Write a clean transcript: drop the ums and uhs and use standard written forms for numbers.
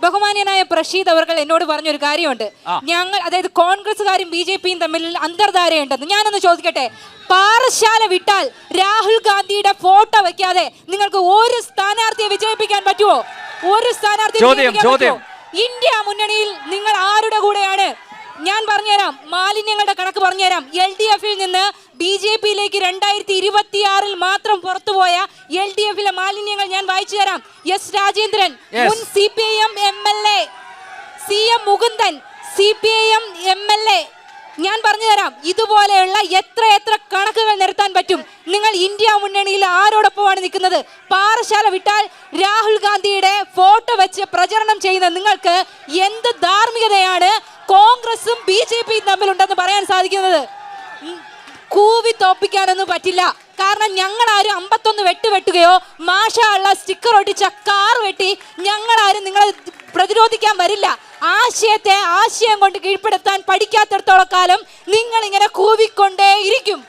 ബഹുമാന്യനായ പ്രഷീദ് അവർ എന്നോട് പറഞ്ഞൊരു കാര്യമുണ്ട്. ഞങ്ങൾ അതായത് കോൺഗ്രസുകാരും BJP-യും തമ്മിൽ അന്തർധാരയുണ്ടെന്ന്. ഞാനൊന്ന് ചോദിക്കട്ടെ, പാറശാല വിട്ടാൽ രാഹുൽ ഗാന്ധിയുടെ ഫോട്ടോ വെക്കാതെ നിങ്ങൾക്ക് ഒരു സ്ഥാനാർത്ഥിയെ വിജയിപ്പിക്കാൻ പറ്റുമോ? ഒരു സ്ഥാനാർത്ഥിയെ ഇന്ത്യ മുന്നണിയിൽ നിങ്ങൾ ആരുടെ കൂടെയാണ്? ഞാൻ പറഞ്ഞുതരാം, മാലിന്യങ്ങളുടെ കണക്ക് പറഞ്ഞുതരാം. LDF-ൽ നിന്ന് BJP-യിലേക്ക് 2026-ൽ മാത്രം പുറത്തുപോയ LDF-ലെ മാലിന്യങ്ങൾ ഞാൻ വായിച്ചു തരാം. S. രാജേന്ദ്രൻ, മുൻ CPIM MLA, CM Mukundan, CPIM MLA. ഞാൻ പറഞ്ഞു തരാം, ഇതുപോലെയുള്ള എത്ര കണക്കുകൾ നിരത്താൻ പറ്റും. നിങ്ങൾ ഇന്ത്യ മുന്നണിയിൽ ആരോടൊപ്പമാണ് നിൽക്കുന്നത്? പാറശാല വിട്ടാൽ രാഹുൽ ഗാന്ധിയുടെ ഫോട്ടോ വെച്ച് പ്രചരണം ചെയ്യുന്ന നിങ്ങൾക്ക് എന്ത് ധാർമ്മികതയാണ് കോൺഗ്രസും BJP-യും തമ്മിലുണ്ടെന്ന് പറയാൻ സാധിക്കുന്നത്? കൂവി തോപ്പിക്കാനൊന്നും പറ്റില്ല. കാരണം ഞങ്ങളാരും 51 വെട്ടുകയോ മാഷാ അള്ള സ്റ്റിക്കർ ഒട്ടിച്ച കാർ വെട്ടി ഞങ്ങളാരും നിങ്ങളെ പ്രതിരോധിക്കാൻ വരില്ല. ആശയം കൊണ്ട് കീഴ്പ്പെടുത്താൻ പഠിക്കാത്തിടത്തോളം കാലം നിങ്ങൾ ഇങ്ങനെ കൂവിക്കൊണ്ടേ ഇരിക്കും.